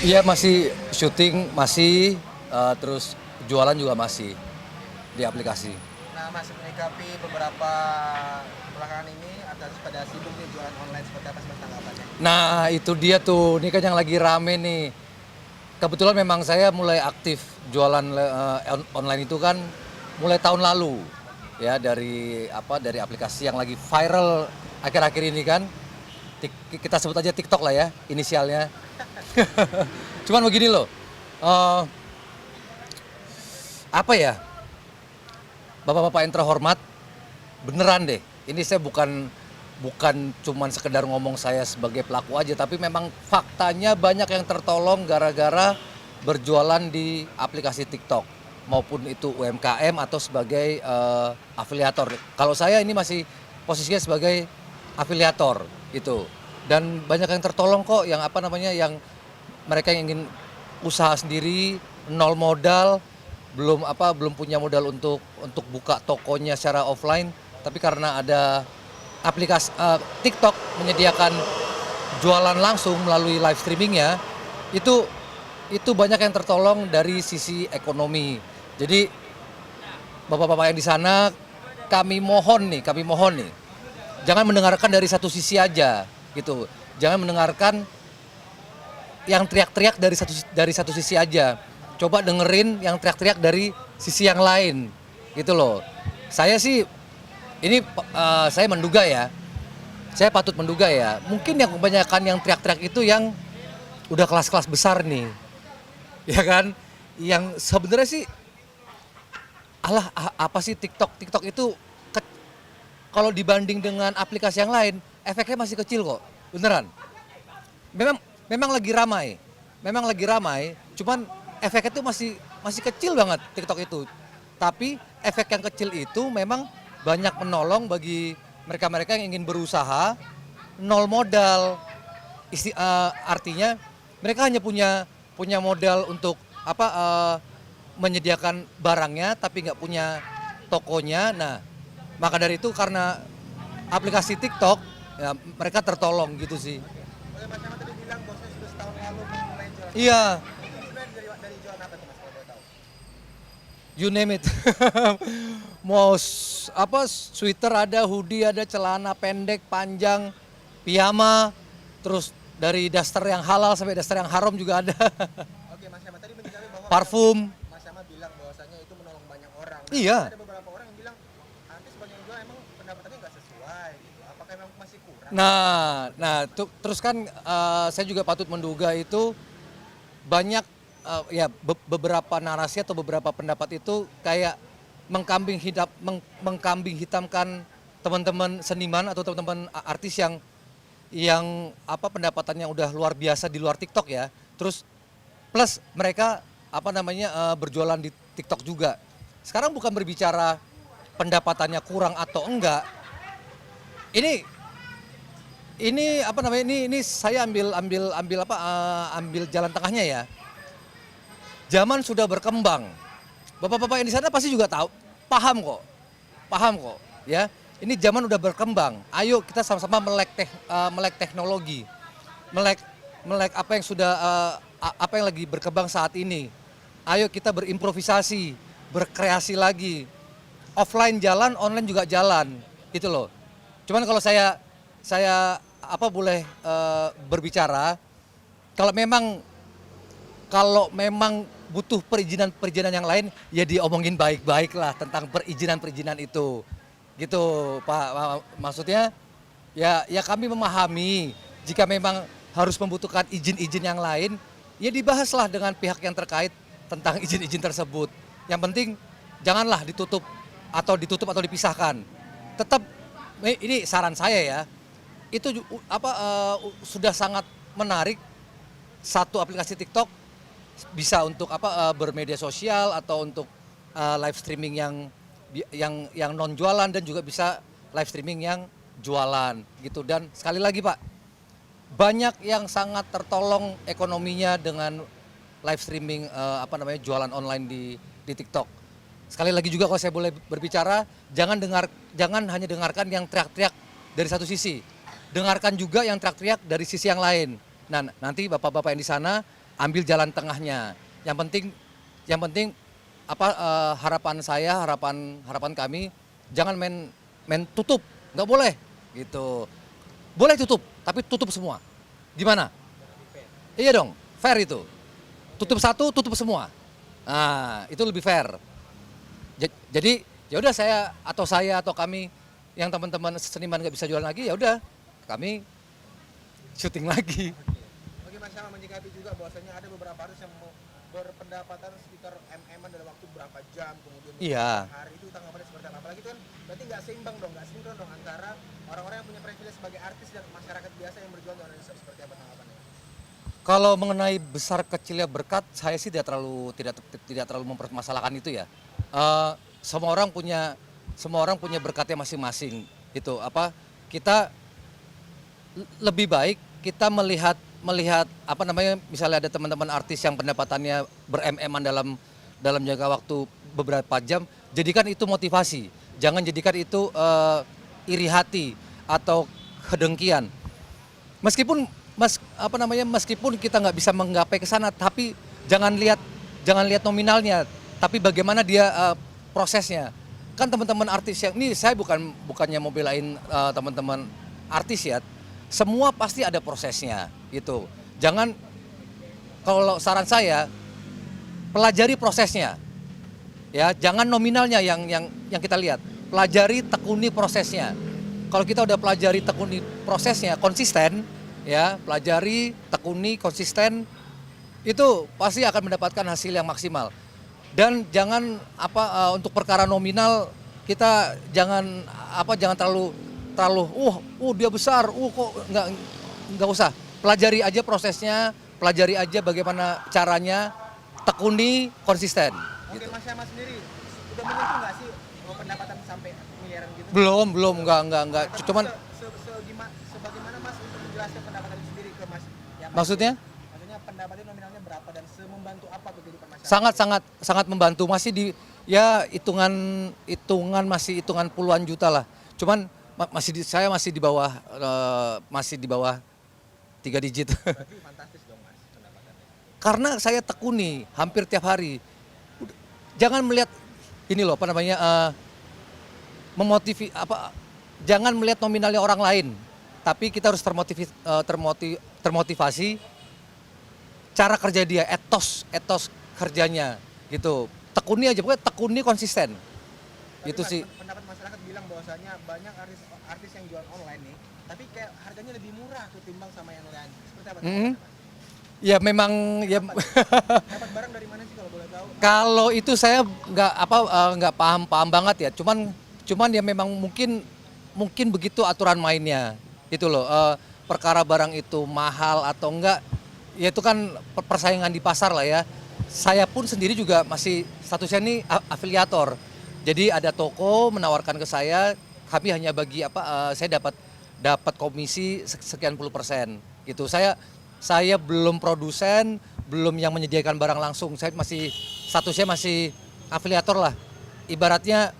Iya masih syuting, masih terus jualan juga masih di aplikasi. Nah, Mas, menyikapi beberapa belakangan ini atas pada sibuk nih jualan online seperti apa sih Mas tanggapannya? Nah itu dia tuh, ini kan yang lagi rame nih. Kebetulan memang saya mulai aktif jualan online itu kan mulai tahun lalu ya dari aplikasi yang lagi viral akhir-akhir ini kan. Kita sebut aja TikTok lah ya inisialnya. Cuman begini loh, eh, apa ya, bapak-bapak yang terhormat, beneran deh. Ini saya bukan cuman sekedar ngomong saya sebagai pelaku aja, tapi memang faktanya banyak yang tertolong gara-gara berjualan di aplikasi TikTok, maupun itu UMKM atau sebagai afiliator. Kalau saya ini masih posisinya sebagai afiliator gitu. Dan banyak yang tertolong kok, yang yang mereka yang ingin usaha sendiri, nol modal, belum punya modal untuk buka tokonya secara offline, tapi karena ada aplikasi TikTok menyediakan jualan langsung melalui live streamingnya, itu banyak yang tertolong dari sisi ekonomi. Jadi bapak-bapak yang di sana, kami mohon nih, jangan mendengarkan dari satu sisi aja gitu. Jangan mendengarkan yang teriak-teriak dari satu sisi aja. Coba dengerin yang teriak-teriak dari sisi yang lain gitu loh. Saya sih ini saya menduga ya. Saya patut menduga ya. Mungkin yang kebanyakan yang teriak-teriak itu yang udah kelas-kelas besar nih. Ya kan? Yang sebenarnya sih apa sih TikTok itu kalau dibanding dengan aplikasi yang lain, efeknya masih kecil kok. Beneran. Memang lagi ramai. Cuman efeknya itu masih kecil banget TikTok itu. Tapi efek yang kecil itu memang banyak menolong bagi mereka-mereka yang ingin berusaha nol modal. Artinya mereka hanya punya modal untuk menyediakan barangnya tapi nggak punya tokonya. Nah, maka dari itu karena aplikasi TikTok ya mereka tertolong gitu sih. Oke, Mas Ahmad tadi bilang bosnya sudah setahun lalu mulai jualan. Iya, Ini sebenarnya dari jualan apa tuh Mas kalau boleh tahu? you name it. Mau sweater ada, hoodie ada, celana pendek, panjang, piyama, terus dari daster yang halal sampai daster yang haram juga ada. Oke, Mas Ahmad tadi menyikapi bahwa Parfum. Mas Ahmad bilang bahwasanya itu menolong banyak orang. Nah, Iya. ada beberapa orang yang bilang nanti sebagai yang jual emang pendapatannya nggak sesuai gitu. Apakah emang masih kurang? Terus kan saya juga patut menduga itu banyak beberapa narasi atau beberapa pendapat itu kayak mengkambing hitamkan teman-teman seniman atau teman-teman artis yang pendapatannya udah luar biasa di luar TikTok ya. Terus plus mereka berjualan di TikTok juga. Sekarang bukan berbicara pendapatannya kurang atau enggak. Ini saya ambil jalan tengahnya ya. Zaman sudah berkembang. Bapak-bapak yang di sana pasti juga paham kok, ya. Ini zaman udah berkembang. Ayo kita sama-sama melek teknologi, melek apa yang lagi berkembang saat ini. Ayo kita berimprovisasi, berkreasi lagi. Offline jalan, online juga jalan, gitu loh. Cuman kalau saya boleh berbicara, kalau memang butuh perizinan yang lain, ya diomongin baik-baik lah tentang perizinan itu. Gitu, Pak. Maksudnya ya kami memahami jika memang harus membutuhkan izin-izin yang lain, ya dibahaslah dengan pihak yang terkait tentang izin-izin tersebut. Yang penting janganlah ditutup atau dipisahkan. Tetap ini saran saya ya. Itu sudah sangat menarik satu aplikasi TikTok bisa untuk bermedia sosial atau untuk live streaming yang non jualan dan juga bisa live streaming yang jualan gitu. Dan sekali lagi Pak, banyak yang sangat tertolong ekonominya dengan live streaming jualan online di TikTok. Sekali lagi juga kalau saya boleh berbicara, jangan hanya dengarkan yang teriak-teriak dari satu sisi. Dengarkan juga yang teriak-teriak dari sisi yang lain. Nah, nanti bapak-bapak yang di sana ambil jalan tengahnya. Yang penting apa harapan saya, harapan kami jangan main tutup, nggak boleh gitu. Boleh tutup, tapi tutup semua. Gimana? Iya dong, fair itu. Tutup satu, tutup semua. Nah, itu lebih fair. Jadi ya udah saya atau kami yang teman-teman seniman nggak bisa jualan lagi, ya udah kami syuting lagi. Oke Mas Syama menyikapi juga bahwasanya ada beberapa artis yang berpendapatan sekitar MM-an dalam waktu berapa jam, kemudian Iya. hari itu tanggapannya seperti apa? Apalagi itu kan berarti nggak seimbang dong, nggak sinkron dong antara orang-orang yang punya privilege sebagai artis dan masyarakat biasa yang berjuang di Indonesia. Seperti apa tanggapannya? Kalau mengenai besar kecilnya berkat, saya sih tidak terlalu mempermasalahkan itu ya. Eh, semua orang punya berkatnya masing-masing. Itu apa? Kita lebih baik kita melihat apa namanya, misalnya ada teman-teman artis yang pendapatannya ber-MM-an dalam jangka waktu beberapa jam, jadikan itu motivasi. Jangan jadikan itu iri hati atau kedengkian. Meskipun kita nggak bisa menggapai ke sana, tapi jangan lihat nominalnya, tapi bagaimana dia prosesnya. Kan teman-teman artis yang ini, saya bukannya mau belain teman-teman artis ya, semua pasti ada prosesnya gitu. Jangan, kalau saran saya, pelajari prosesnya. Ya, jangan nominalnya yang kita lihat. Pelajari, tekuni prosesnya. Kalau kita udah pelajari, tekuni prosesnya, konsisten, ya, pelajari, tekuni, konsisten, itu pasti akan mendapatkan hasil yang maksimal. Dan jangan untuk perkara nominal kita jangan terlalu dia besar, kok nggak usah. Pelajari aja prosesnya, pelajari aja bagaimana caranya, tekuni, konsisten. Oke Gitu. Mas Syama sendiri udah menyentuh nggak sih pendapatan sampai miliaran gitu? Belum, nggak. Cuman Sebagaimana Mas untuk menjelaskan pendapatan itu sendiri ke Mas? Ya, Mas, maksudnya maksudnya pendapatnya nominalnya berapa dan membantu apa kehidupan masyarakat? sangat membantu, masih masih hitungan puluhan juta lah. Cuman saya masih di bawah 3 digit. Berarti fantastis dong Mas pendapatannya. Karena saya tekuni hampir tiap hari. Jangan melihat ini loh, apa namanya, jangan melihat nominalnya orang lain, tapi kita harus termotivasi cara kerja dia, etos kerjanya gitu. Tekuni aja, pokoknya tekuni, konsisten. Tapi Itu Mas, sih. pendapat masyarakat bilang bahwasanya banyak artis yang jual online nih, tapi kayak harganya lebih murah ketimbang sama yang lain. Seperti apa? Mm-hmm. Ya memang ya. Dapat barang dari mana sih kalau boleh tahu? Kalau itu saya nggak paham banget ya. Cuman ya memang mungkin begitu aturan mainnya. Itu loh. Perkara barang itu mahal atau enggak, ya itu kan persaingan di pasar lah ya. Saya pun sendiri juga masih statusnya ini afiliator. Jadi ada toko menawarkan ke saya, kami hanya bagi saya dapat komisi sekian %. Gitu. Saya belum produsen, belum yang menyediakan barang langsung. Statusnya masih afiliator lah. Ibaratnya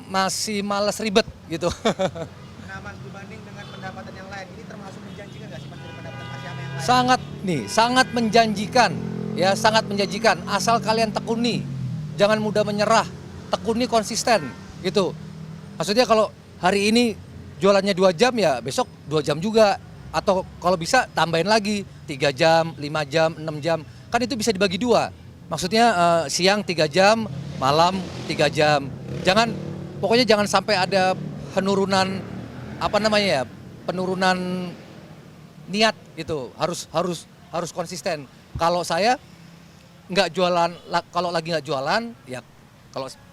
masih males ribet gitu. Nah Mas, dibanding dengan pendapatan yang lain, ini termasuk menjanjikan nggak sih Mas dari pendapatan Mas Syama yang lain? Sangat menjanjikan. Ya, sangat menjanjikan. Asal kalian tekuni, jangan mudah menyerah, tekuni, konsisten gitu. Maksudnya kalau hari ini jualannya 2 jam, ya besok 2 jam juga. Atau kalau bisa tambahin lagi 3 jam, 5 jam, 6 jam. Kan itu bisa dibagi 2. Maksudnya siang 3 jam, malam 3 jam. Pokoknya jangan sampai ada penurunan penurunan niat gitu. Harus konsisten. Kalau saya nggak jualan, kalau lagi nggak jualan, ya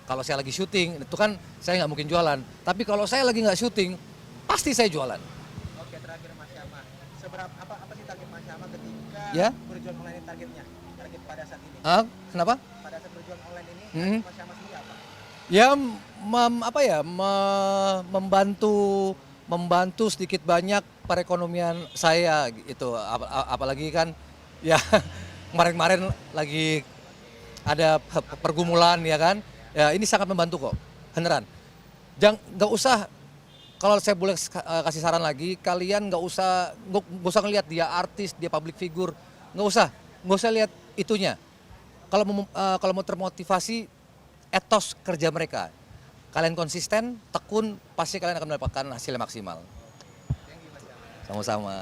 kalau saya lagi syuting, itu kan saya nggak mungkin jualan. Tapi kalau saya lagi nggak syuting, pasti saya jualan. Oke, terakhir Mas Syama, apa sih target Mas Syama ketika Ya. berjualan online ini, target pada saat ini? Kenapa? Pada saat berjualan online ini, Hmm. Mas Syama sendiri apa? Ya membantu sedikit banyak perekonomian saya gitu. Apalagi kan ya kemarin-kemarin lagi ada pergumulan ya kan. Ya ini sangat membantu kok. Beneran. Nggak usah, kalau saya boleh kasih saran lagi, kalian nggak usah ngelihat dia artis, dia public figure, nggak usah. nggak usah lihat itunya. Kalau mau termotivasi, etos kerja mereka. Kalian konsisten, tekun, pasti kalian akan mendapatkan hasil yang maksimal. Thank you Mas Jamal. Sama-sama.